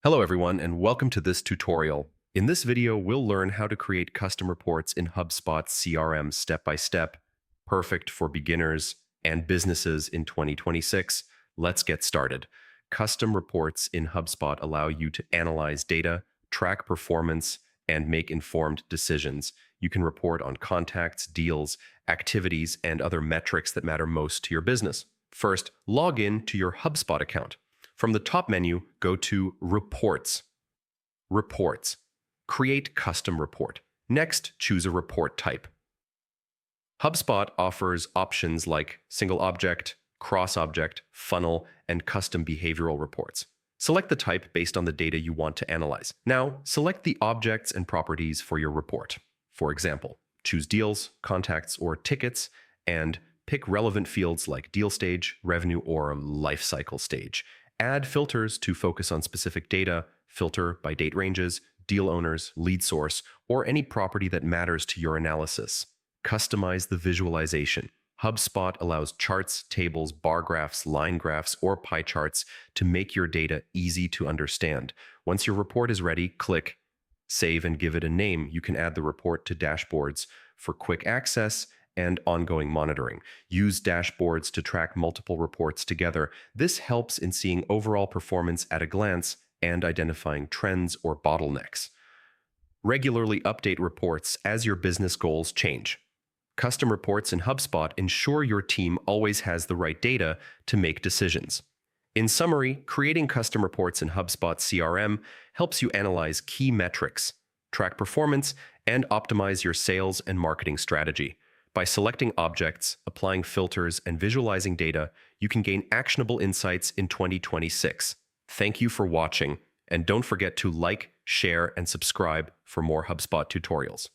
Hello everyone and welcome to this tutorial. In this video, we'll learn how to create custom reports in HubSpot CRM step by step, perfect for beginners and businesses in 2026. Let's get started. Custom reports in HubSpot allow you to analyze data, track performance, and make informed decisions. You can report on contacts, deals, activities, and other metrics that matter most to your business. First, log in to your HubSpot account. From the top menu, go to Reports. Reports. Create custom report. Next, choose a report type. HubSpot offers options like single object, cross-object, funnel, and custom behavioral reports. Select the type based on the data you want to analyze. Now, select the objects and properties for your report. For example, choose deals, contacts, or tickets, and pick relevant fields like deal stage, revenue, or life cycle stage. Add filters to focus on specific data, filter by date ranges, deal owners, lead source, or any property that matters to your analysis. Customize the visualization. HubSpot allows charts, tables, bar graphs, line graphs, or pie charts to make your data easy to understand. Once your report is ready, click Save and give it a name. You can add the report to dashboards for quick access and ongoing monitoring. Use dashboards to track multiple reports together. This helps in seeing overall performance at a glance and identifying trends or bottlenecks. Regularly update reports as your business goals change. Custom reports in HubSpot ensure your team always has the right data to make decisions. In summary, creating custom reports in HubSpot CRM helps you analyze key metrics, track performance, and optimize your sales and marketing strategy. By selecting objects, applying filters, and visualizing data, you can gain actionable insights in 2026. Thank you for watching, and don't forget to like, share, and subscribe for more HubSpot tutorials.